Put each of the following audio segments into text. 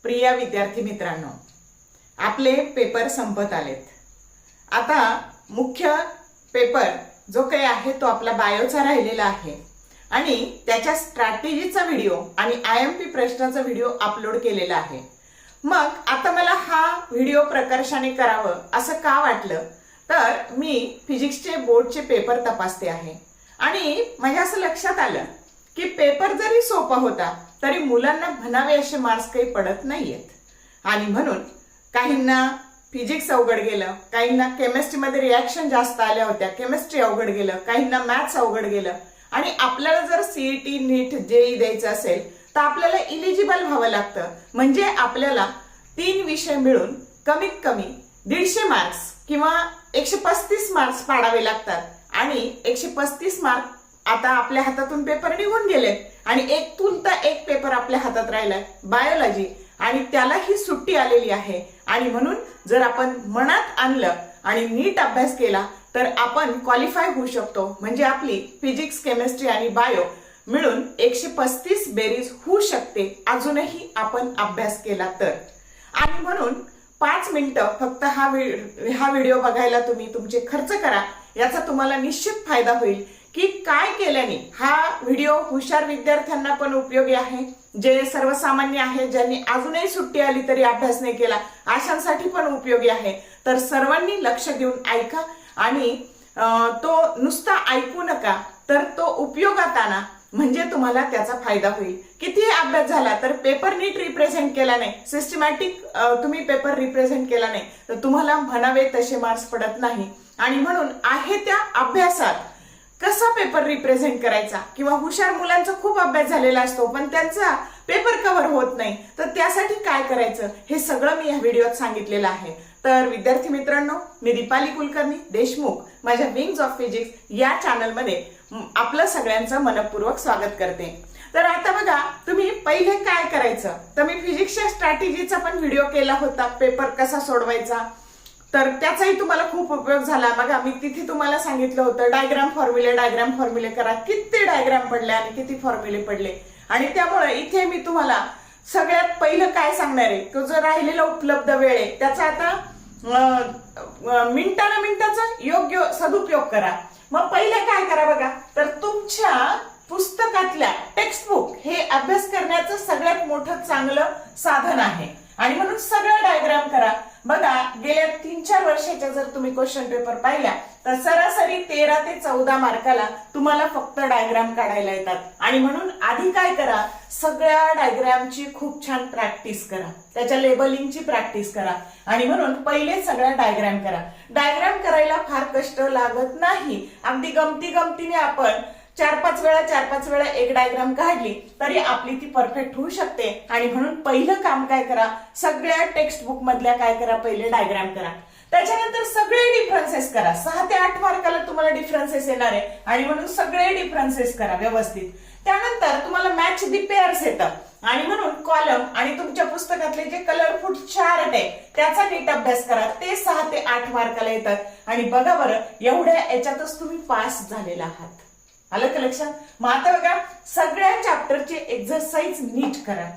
प्रिय विद्यार्थी मित्रांनो, आपले पेपर संपत आलेत। आता मुख्य पेपर जो काही आहे तो आपला बायोचा राहिलेला आहे आणि त्याच्या स्ट्रॅटेजीचा व्हिडिओ आणि आयएमपी प्रश्नाचा व्हिडिओ अपलोड केलेला आहे। मग आता मला हा व्हिडिओ प्रकर्षाने करावं असं का वाटलं, तर मी फिजिक्सचे बोर्डचे पेपर तपासते आहे आणि माझ्या असं लक्षात आलं की पेपर जरी सोपा होता तरी मुलांना म्हणावे असे मार्क्स काही पडत नाहीयेत। आणि म्हणून काहींना फिजिक्स अवघड गेलं, काहींना केमिस्ट्रीमध्ये रिॲक्शन जास्त आल्या होत्या, केमिस्ट्री अवघड गेलं, काहींना मॅथ्स अवघड गेलं। आणि आपल्याला जर सीईटी नीट जेई द्यायचं असेल तर आपल्याला इलिजिबल व्हावं लागतं, म्हणजे आपल्याला 3 विषय मिळून कमीत कमी 150 मार्क्स किंवा 135 मार्क्स पाडावे लागतात। आणि 135 मार्क आता आपल्या हातातून पेपर निघून गेले आणि एक पेपर आपल्या हातात राहिलाय बायोलॉजी, आणि त्याला ही सुट्टी आलेली आहे। आणि म्हणून जर आपण मनात आणलं आणि नीट अभ्यास केला तर आपण क्वालिफाय होऊ शकतो, म्हणजे आपली फिजिक्स, केमिस्ट्री आणि बायो मिळून 135 बेरीज होऊ शकते अजूनही आपण अभ्यास केला तर। आणि म्हणून 5 मिनिटं फक्त हा व्हिडिओ बघायला तुम्ही तुमचे खर्च करा, याचा तुम्हाला निश्चित फायदा होईल की काय केल्याने हा व्हिडिओ हुशार विद्यार्थ्यांना पण उपयोगी आहे, जे सर्वसामान्य आहे, ज्यांनी अजूनही सुट्टी आली तरी अभ्यास नाही केला अशांसाठी पण उपयोगी आहे। तर सर्वांनी लक्ष देऊन ऐका आणि तो नुसता ऐकू नका, तर तो उपयोगात आणा, म्हणजे तुम्हाला त्याचा फायदा होईल। किती अभ्यास झाला तर पेपर नीट रिप्रेझेंट केला नाही, सिस्टमॅटिक तुम्ही पेपर रिप्रेझेंट केला नाही तर तुम्हाला म्हणावे तसे मार्क्स पडत नाही। आणि म्हणून आहे त्या अभ्यासात कसा पेपर रिप्रेझेंट करायचा, किंवा हुशार मुलांचा खूप अभ्यास झालेला असतो पण त्यांचा पेपर कव्हर होत नाही, तर त्यासाठी काय करायचं हे सगळं मी या व्हिडिओत सांगितलेलं आहे। तर विद्यार्थी मित्रांनो, मी दीपाली कुलकर्णी देशमुख माझ्या विंग्स ऑफ फिजिक्स या चॅनलमध्ये आपलं सगळ्यांचं मनपूर्वक स्वागत करते। तर आता बघा, तुम्ही पहिले काय करायचं, तर मी फिजिक्सच्या स्ट्रॅटेजीचा पण व्हिडिओ केला होता, पेपर कसा सोडवायचा, तर त्याचाही तुम्हाला खूप उपयोग झाला। बघा, मी तिथे तुम्हाला सांगितलं होतं डायग्राम फॉर्म्युले करा, किती डायग्राम पडले आणि किती फॉर्म्युले पडले। आणि त्यामुळे इथे मी तुम्हाला सगळ्यात पहिलं काय सांगणार आहे, तो जो राहिलेला उपलब्ध वेळ आहे त्याचा आता मिनिटाचा योग्य सदुपयोग करा। मग पहिले काय करा बघा, तर तुमच्या पुस्तकातल्या टेक्स्टबुक हे अभ्यास करण्याचं सगळ्यात मोठं चांगलं साधन आहे। आणि म्हणून सगळं डायग्राम करा। बघा, गेल्या 3-4 वर्षाच्या जर तुम्ही क्वेश्चन पेपर पाहिल्या तर सरासरी 13 ते 14 मार्काला तुम्हाला फक्त डायग्राम काढायला येतात। आणि म्हणून आधी काय करा, सगळ्या डायग्रामची खूप छान प्रॅक्टिस करा, त्याच्या लेबलिंगची प्रॅक्टिस करा। आणि म्हणून पहिले सगळ्या डायग्राम करा। डायग्राम करायला फार कष्ट लागत नाही, अगदी गमतीने आपण 4-5 वेळा एक डायग्राम काढली तरी आपली ती परफेक्ट होऊ शकते। आणि म्हणून पहिलं काम काय करा, सगळ्या टेक्स्ट बुक मधल्या काय करा, पहिले डायग्राम करा। त्याच्यानंतर सगळे डिफरन्सेस करा, 6 ते 8 मार्काला तुम्हाला डिफरन्सेस येणार आहे, आणि म्हणून सगळे डिफरन्सेस करा व्यवस्थित। त्यानंतर तुम्हाला मॅच दी पेअर्स येतं, आणि म्हणून कॉलम आणि तुमच्या पुस्तकातले जे कलरफुल चार्ट आहे त्याचा नीट अभ्यास करा, ते 6 ते 8 मार्काला येतात। आणि बघा बरं, एवढ्या याच्यातच तुम्ही पास झालेला आहात। आलं का लक्षात? मग आता बघा, सगळ्या चॅप्टरचे एक्सरसाइज नीट करा।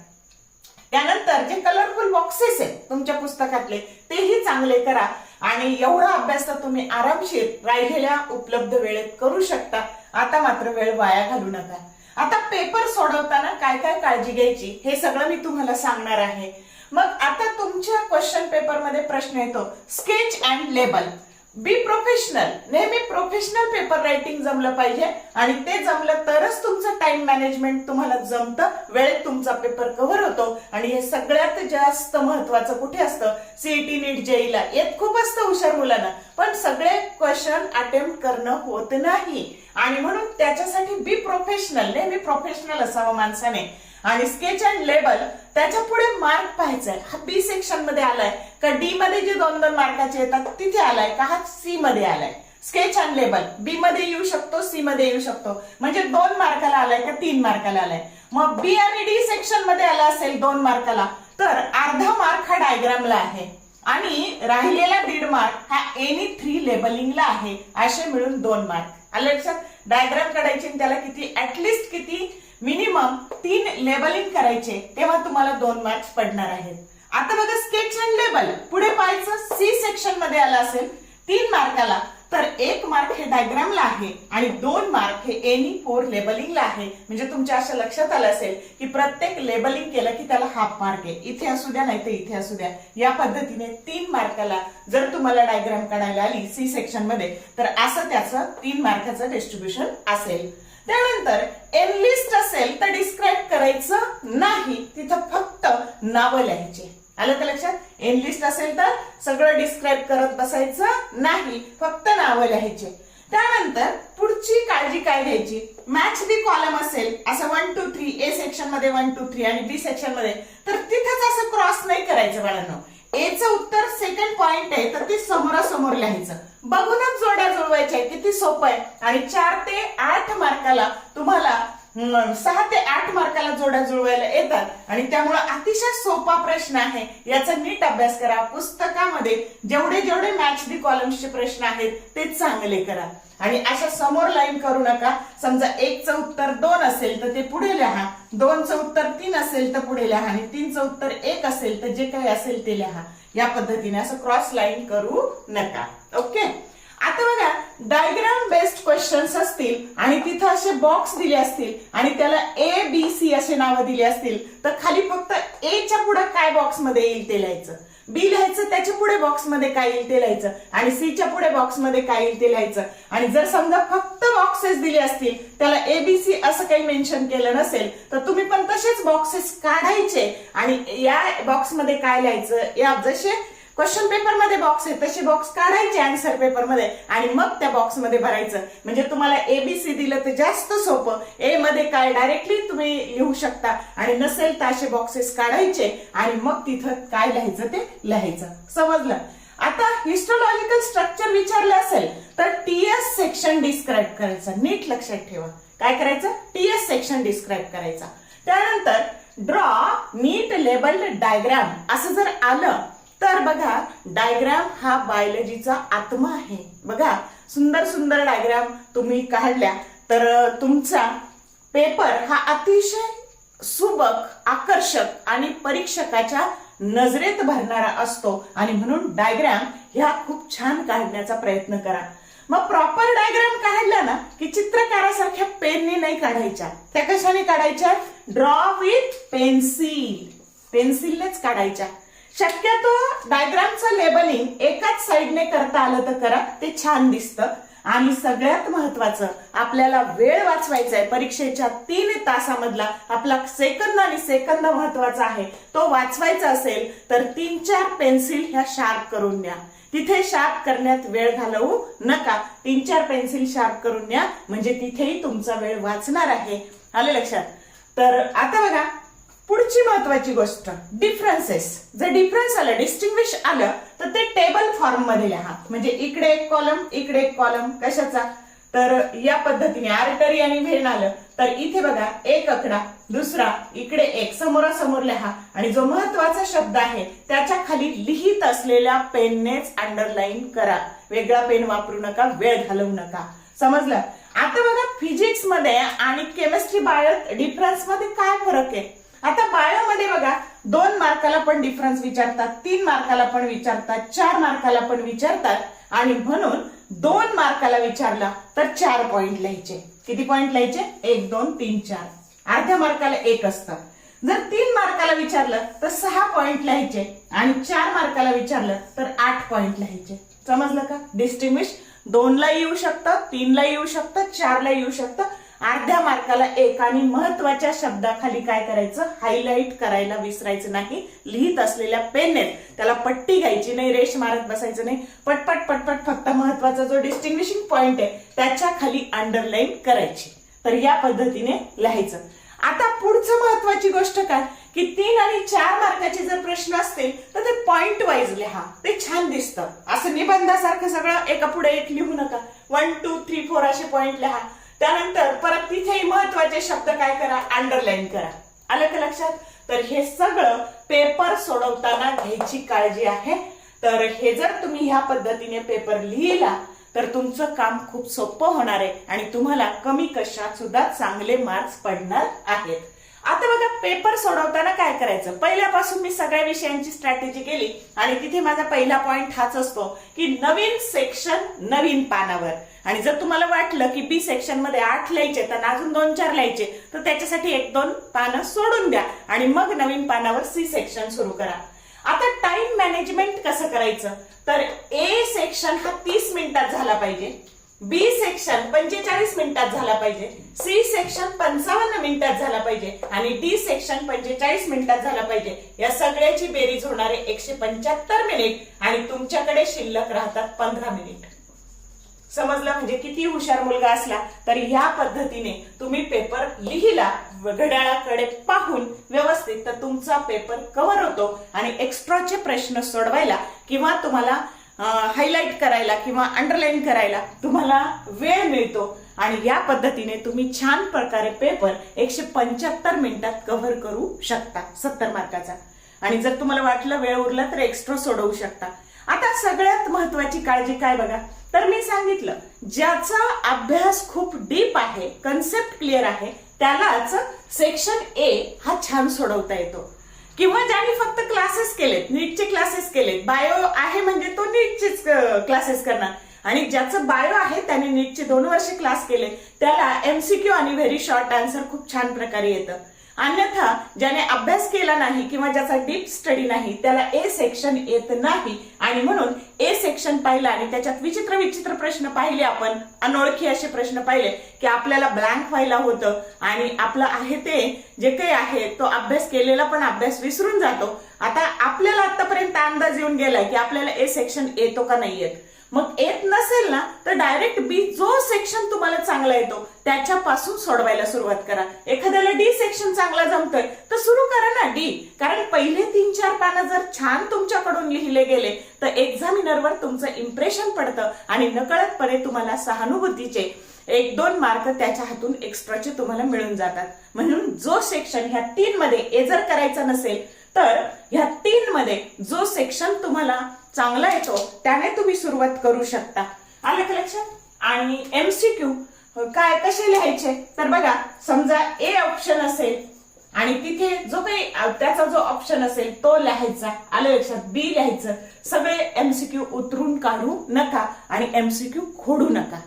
त्यानंतर जे कलरफुल बॉक्सेस आहेत तुमच्या पुस्तकातले तेही चांगले करा। आणि एवढा अभ्यास तर तुम्ही आरामशीर राहिलेल्या उपलब्ध वेळेत करू शकता। आता मात्र वेळ वाया घालू नका। आता पेपर सोडवताना काय काय काळजी घ्यायची हे सगळं मी तुम्हाला सांगणार आहे। मग आता तुमच्या क्वेश्चन पेपर मध्ये प्रश्न येतो sketch and label. Be professional, नेहमी प्रोफेशनल पेपर रायटिंग जमलं पाहिजे, आणि ते जमलं तरच तुमचं टाइम मॅनेजमेंट तुम्हाला जमतं, वेळेत तुमचा पेपर कव्हर होतो। आणि हे सगळ्यात जास्त महत्वाचं कुठे असतं, सीईटी नीट जेईला येत खूप असतं हुशार मुलांना, पण सगळे क्वेश्चन अटेम्प्ट करणं होत नाही। आणि म्हणून त्याच्यासाठी बी प्रोफेशनल, नेहमी प्रोफेशनल असावं माणसाने। आणि स्केच अँड लेबल त्याच्या पुढे मार्क पाहायचाय, हा बी सेक्शन मध्ये आलाय का, डी मध्ये जे 2-2 मार्काचे येतात तिथे आलाय का, हा सी मध्ये आलाय। स्केच अँड लेबल बी मध्ये येऊ शकतो, सी मध्ये येऊ शकतो, म्हणजे 2 मार्काला आलाय का 3 मार्काला आलाय। मग बी आणि डी सेक्शन मध्ये आला असेल 2 मार्काला तर अर्धा मार्क हा डायग्रामला आहे, आणि राहिलेला 1.5 मार्क हा एनी 3 लेबलिंगला आहे, असे मिळून 2 मार्क। आलं लक्षात? डायग्राम काढायची, त्याला किती ऍटलिस्ट किती मिनिमम 3 लेबलिंग करायचे, तेव्हा तुम्हाला 2 मार्क्स पडणार आहेत. आता बघा स्केच अँड लेबल पुढे पाहायचं. सी सेक्शन मध्ये आलं असेल 3 मार्काला, तर 1 मार्क हे डायग्रामला आहे आणि 2 मार्क हे एनी 4 लेबलिंगला आहे. म्हणजे तुमच्या अशा लक्षात आलं असेल की प्रत्येक लेबलिंग केलं की त्याला हाफ मार्क आहे. इथे असू द्या नाही तर इथे असू द्या. या पद्धतीने 3 मार्काला जर तुम्हाला डायग्राम काढायला आली सी सेक्शन मध्ये, तर असं त्याचं 3 मार्काचं डिस्ट्रीब्युशन असेल. त्यानंतर एनलिस्ट असेल तर डिस्क्राईब करायचं नाही, तिथं फक्त नावं लिहायचे. आलं का लक्षात? एनलिस्ट असेल तर सगळं डिस्क्राईब करत बसायचं नाही, फक्त नावं लिहायचे. त्यानंतर पुढची काळजी काय घ्यायची, मॅच दी कॉलम असेल असं 1 2 3 ए सेक्शन मध्ये 1 2 3 आणि बी सेक्शन मध्ये, तर तिथंच असं क्रॉस नाही करायचं बाळांनो. एचं उत्तर सेकंड पॉइंट आहे तर ते समोरासमोर लिहायचं. बघूनच जोड्या जुळवायच्या, किती सोपं आहे. आणि 4 ते 8 मार्काला तुम्हाला 6 ते 8 मार्काला जोड्या जुळवायला येतात आणि त्यामुळे अतिशय सोपा प्रश्न आहे. याचा नीट अभ्यास करा. पुस्तकामध्ये जेवढे जेवढे मॅच दी कॉलम्सचे प्रश्न आहेत ते चांगले करा आणि अशा समोर लाईन करू नका. समजा 1चं उत्तर 2 असेल तर ते पुढे लिहा, 2चं उत्तर 3 असेल तर पुढे लिहा आणि 3चं उत्तर 1 असेल तर जे काही असेल ते लिहा. या पद्धतीने असं क्रॉस लाईन करू नका. ओके. आता बघा डायग्राम बेस्ड क्वेश्चन्स असतील आणि तिथं असे बॉक्स दिले असतील आणि त्याला ए बी सी असे नावं दिले असतील, तर खाली फक्त ए च्या पुढे काय बॉक्स मध्ये येईल ते लिहायचं, बी लिहायचं, त्याच्या पुढे बॉक्स मध्ये काय येईल ते लिहायचं आणि सी च्या पुढे बॉक्स मध्ये काय येईल ते लिहायचं. आणि जर समजा फक्त बॉक्सेस दिले असतील, त्याला एबीसी असं काही मेन्शन केलं नसेल, तर तुम्ही पण तसेच बॉक्सेस काढायचे आणि या बॉक्स मध्ये काय लिहायचं, या जसे क्वेश्चन पेपर मध्ये बॉक्स आहे तसे बॉक्स काढायचे आन्सर पेपर मध्ये आणि मग त्या बॉक्स मध्ये भरायचं. म्हणजे तुम्हाला एबीसी दिलं तर जास्त सोपं. ए मध्ये काय डायरेक्टली तुम्ही लिहू शकता आणि नसेल तर असे बॉक्सेस काढायचे आणि मग तिथं काय लिहायचं ते लिहायचं. समजलं? आता हिस्टोलॉजिकल स्ट्रक्चर विचारलं असेल तर टीएस सेक्शन डिस्क्राईब करायचं. नीट लक्षात ठेवा. काय करायचं? टीएस सेक्शन डिस्क्राईब करायचा. त्यानंतर ड्रॉ नीट लेबल्ड डायग्राम असं जर आलं तर बघा डायग्राम हा बायोलॉजीचा आत्मा आहे. बघा सुंदर सुंदर डायग्राम तुम्ही काढल्या तर तुमचा पेपर हा अतिशय सुबक, आकर्षक आणि परीक्षकाच्या नजरेत भरणारा असतो आणि म्हणून डायग्राम ह्या खूप छान काढण्याचा प्रयत्न करा. मग प्रॉपर डायग्राम काढला ना की चित्रकारासारख्या पेनने नाही काढायच्या, त्या कशाने काढायच्या? ड्रॉ विथ पेन्सिल, पेन्सिलनेच काढायच्या. शक्यतो डायग्रामचं लेबलिंग एकाच साइडने करता आलं तर करा, ते छान दिसतं. आणि सगळ्यात महत्वाचं आपल्याला वेळ वाचवायचा आहे. परीक्षेच्या 3 तासामधला आपला सेकंद आणि सेकंद महत्वाचा आहे, तो वाचवायचा असेल तर 3-4 पेन्सिल ह्या शार्प करून द्या. तिथे शार्प करण्यात वेळ घालवू नका. 3-4 पेन्सिल शार्प करून द्या, म्हणजे तिथेही तुमचा वेळ वाचणार आहे. आले लक्षात? तर आता बघा पुढची महत्वाची गोष्ट, डिफरन्सेस. जर डिफरन्स आलं, डिस्टिंग्विश आलं तर ते टेबल फॉर्म मध्ये लिहा. म्हणजे इकडे एक कॉलम, इकडे एक कॉलम. कशाचा? तर या पद्धतीने आर्टरी आणि व्हेन आलं तर इथे बघा एक आकडा, दुसरा इकडे एक, समोरासमोर लिहा आणि जो महत्वाचा शब्द आहे त्याच्या खाली लिहित असलेल्या पेननेच अंडरलाईन करा. वेगळा पेन वापरू नका, वेळ घालवू नका. समजलं? आता बघा फिजिक्स मध्ये आणि केमिस्ट्री बायो डिफरन्स मध्ये काय फरक आहे. आता बायो मध्ये बघा 2 मार्काला पण डिफरन्स विचारतात, 3 मार्काला पण विचारतात, 4 मार्काला पण विचारतात आणि म्हणून 2 मार्काला विचारला तर 4 पॉइंट लिहायचे. किती पॉइंट लिहायचे? 1 2 3 4. अर्ध्या मार्काला 1 असतं. जर 3 मार्काला विचारलं तर 6 पॉइंट लिहायचे आणि 4 मार्काला विचारलं तर 8 पॉइंट लिहायचे. समजलं का? डिस्टिंग्विश 2 ला येऊ शकतं, 3 ला येऊ शकतं, 4 ला येऊ शकतं. अर्ध्या मार्काला 1 आणि महत्वाच्या शब्दाखाली काय करायचं? हायलाइट करायला विसरायचं नाही. लिहित असलेल्या पेनने त्याला पट्टी घ्यायची नाही, रेष मारत बसायचं नाही. पटपट पटपट फक्त महत्वाचा जो डिस्टिंग्विशिंग पॉइंट आहे त्याच्या खाली अंडरलाईन करायची. तर या पद्धतीने लिहायचं. आता पुढचं महत्वाची गोष्ट काय की 3 आणि 4 मार्काचे जर प्रश्न असतील तर ते पॉइंट वाईज लिहा, ते छान दिसतं. असं निबंधासारखं सगळं एका पुढे एक लिहू नका. 1 2 3 4 असे पॉइंट लिहा. त्यानंतर परत तिथेही महत्वाचे शब्द काय करा? अंडरलाईन करा. आलं का लक्षात? तर हे सगळं पेपर सोडवताना घ्यायची काळजी आहे. तर हे जर तुम्ही ह्या पद्धतीने पेपर लिहिला तर तुमचं काम खूप सोपं होणार आहे आणि तुम्हाला कमी कशात सुद्धा चांगले मार्क्स पडणार आहेत. आता बघा, पेपर सोडवताना काय करायचं, पहिल्यापासून मी सगळ्या विषयांची स्ट्रॅटेजी केली आणि तिथे माझा पहिला पॉइंट हाच असतो की नवीन सेक्शन नवीन पानावर. आणि जर तुम्हाला वाटलं की बी सेक्शन मध्ये 8 लिहायचे तर अजून 2-4 लिहायचे, तर त्याच्यासाठी 1-2 पानं सोडून द्या आणि मग नवीन पानावर सी सेक्शन सुरू करा. आता टाइम मॅनेजमेंट कसं करायचं, तर ए सेक्शन हा 30 मिनिटात झाला पाहिजे, बी सेक्शन 45 मिनिटात झाला पाहिजे, सी सेक्शन 55 मिनिटात झाला पाहिजे आणि डी सेक्शन 45 मिनिटात झाला पाहिजे. या सगळ्याची बेरीज होणारे 175 मिनिट आणि तुमच्याकडे शिल्लक राहतात 15 मिनिट. समजलं? म्हणजे किती हुशार मुलगा असला तरी ह्या पद्धतीने तुम्ही पेपर लिहिला घड्याळाकडे पाहून व्यवस्थित, तर तुमचा पेपर कव्हर होतो आणि एक्स्ट्राचे प्रश्न सोडवायला किंवा तुम्हाला हायलाइट करायला किंवा अंडरलाईन करायला तुम्हाला वेळ मिळतो आणि या पद्धतीने तुम्ही छान प्रकारे पेपर 175 मिनिटात कव्हर करू शकता 70 मार्काचा. आणि जर तुम्हाला वाटलं वेळ उरला तर एक्स्ट्रा सोडवू शकता. आता सगळ्यात महत्वाची काळजी काय बघा, तर मी सांगितलं ज्याचा अभ्यास खूप डीप आहे, कन्सेप्ट क्लिअर आहे, त्यालाच सेक्शन ए हा छान सोडवता येतो. किंवा ज्यांनी फक्त क्लासेस केलेत, नीटचे क्लासेस केलेत, बायो आहे म्हणजे तो नीटचेच क्लासेस करणार, आणि ज्याचं बायो आहे त्याने नीटचे 2 वर्ष क्लास केले त्याला एमसीक्यू आणि व्हेरी शॉर्ट आन्सर खूप छान प्रकारे येतं. अन्यथा ज्याने अभ्यास केला नाही किंवा ज्याचा डीप स्टडी नाही त्याला ए सेक्शन येत नाही. आणि म्हणून ए सेक्शन पाहिलं आणि त्याच्यात विचित्र विचित्र प्रश्न पाहिले, आपण अनोळखी असे प्रश्न पाहिले की आपल्याला ब्लँक व्हायला होतं आणि आपलं आहे ते जे काही आहे तो अभ्यास केलेला पण अभ्यास विसरून जातो. आता आपल्याला आतापर्यंत अंदाज येऊन गेलाय की आपल्याला ए सेक्शन येतो का नाही येत. मग येत नसेल ना तर डायरेक्ट बी जो सेक्शन तुम्हाला चांगला येतो त्याच्यापासून सोडवायला सुरुवात करा. एखाद्याला डी सेक्शन चांगला जमतोय तर सुरू करा ना डी, कारण पहिले 3-4 पानं जर छान तुमच्याकडून लिहिले गेले तर एक्झामिनरवर तुमचं इम्प्रेशन पडतं आणि नकळतपणे तुम्हाला सहानुभूतीचे 1-2 मार्क त्याच्या हातून एक्स्ट्राचे तुम्हाला मिळून जातात. म्हणून जो सेक्शन ह्या 3 मध्ये ए जर करायचा नसेल तर ह्या 3 मध्ये जो सेक्शन तुम्हाला चांगला येतो त्याने तुम्ही सुरुवात करू शकता. आलं का लक्षात? आणि एमसीक्यू काय कसे लिहायचे, तर बघा समजा ए ऑप्शन असेल आणि तिथे जो काही त्याचा जो ऑप्शन असेल तो लिहायचा. आलं लक्षात? बी लिहायचं. सगळे एमसीक्यू उतरून काढू नका आणि एमसीक्यू खोडू नका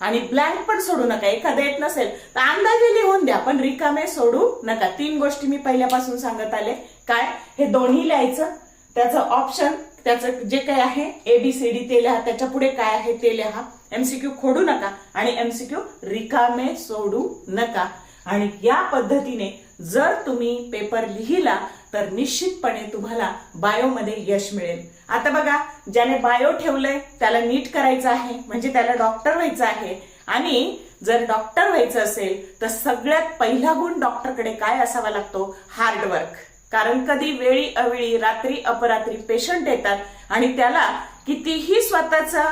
आणि ब्लँक पण सोडू नका. एखादं येत नसेल तर अंदाजे लिहून द्या पण रिकामे सोडू नका. 3 गोष्टी मी पहिल्यापासून सांगत आले. काय, हे दोन्ही लिहायचं, त्याचं ऑप्शन, त्याचं जे काही आहे ABCD ते लिहा, त्याच्या पुढे काय आहे ते लिहा, एमसीक्यू खोडू नका आणि एमसीक्यू रिकामे सोडू नका. आणि या पद्धतीने जर तुम्ही पेपर लिहिला तर निश्चितपणे तुम्हाला बायोमध्ये यश मिळेल. आता बघा, ज्याने बायो ठेवलंय त्याला नीट करायचं आहे म्हणजे त्याला डॉक्टर व्हायचं आहे. आणि जर डॉक्टर व्हायचं असेल तर सगळ्यात पहिला गुण डॉक्टरकडे काय असावा लागतो, हार्डवर्क. कारण कधी वेळी अवेळी रात्री अपरात्री पेशंट येतात आणि त्याला कितीही स्वतःचा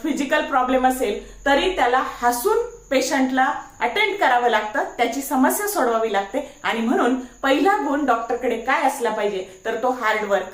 फिजिकल प्रॉब्लेम असेल तरी त्याला हसून पेशंटला अटेंड करावं लागतं, त्याची समस्या सोडवावी लागते. आणि म्हणून पहिला गुण डॉक्टरकडे काय असला पाहिजे तर तो हार्डवर्क.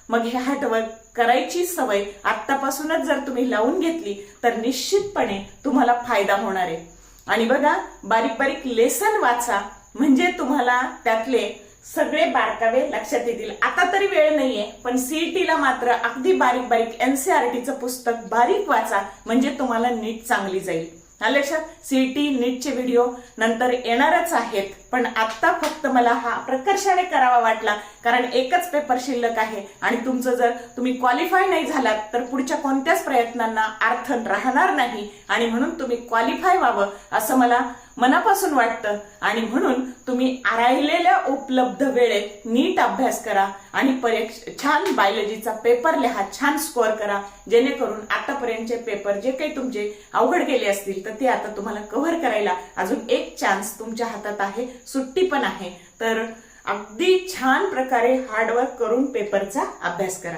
मग हे हार्डवर्क करायची सवय आतापासूनच जर तुम्ही लावून घेतली तर निश्चितपणे तुम्हाला फायदा होणार आहे. आणि बघा, बारीक बारीक लेसन वाचा म्हणजे तुम्हाला त्यातले सगळे बारकावे लक्षात येतील. आता तरी वेळ नाहीये पण सीईटीला मात्र अगदी बारीक बारीक एनसीईआरटीचं पुस्तक बारीक वाचा म्हणजे तुम्हाला नीट चांगली जाईल. लक्षात? सीईटी नीटचे व्हिडिओ नंतर येणारच आहेत पण आता फक्त मला हा प्रकर्षाने करावा वाटला कारण एकच पेपर शिल्लक आहे आणि तुमचं जर तुम्ही क्वालिफाय नाही झालात तर पुढच्या कोणत्याच प्रयत्नांना अर्थ राहणार नाही. आणि म्हणून तुम्ही क्वालिफाय व्हावं असं मला मनापासून वाटतं. आणि म्हणून तुम्ही राहिलेल्या उपलब्ध वेळेत नीट अभ्यास करा आणि छान बायोलॉजीचा पेपर लिहा, छान स्कोअर करा जेणेकरून आतापर्यंतचे पेपर जे काही तुमचे अवघड गेले असतील तर ते आता तुम्हाला कव्हर करायला अजून एक चान्स तुमच्या हातात आहे, सुट्टी पण आहे. तर अगदी छान प्रकारे हार्डवर्क करून पेपरचा अभ्यास करा.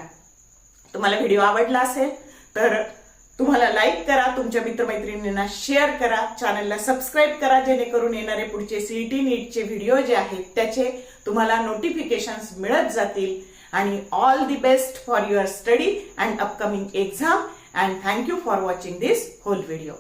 तुम्हाला व्हिडिओ आवडला असेल तर तुम्हाला लाईक करा, तुमच्या मित्रमैत्रिणींना शेअर करा, चॅनलला सबस्क्राईब करा जेणेकरून येणारे पुढचे सीईटी नीटचे व्हिडिओ जे आहेत त्याचे तुम्हाला नोटिफिकेशन्स मिळत जातील. आणि all the best for your study and upcoming exam. and thank you for watching this whole video.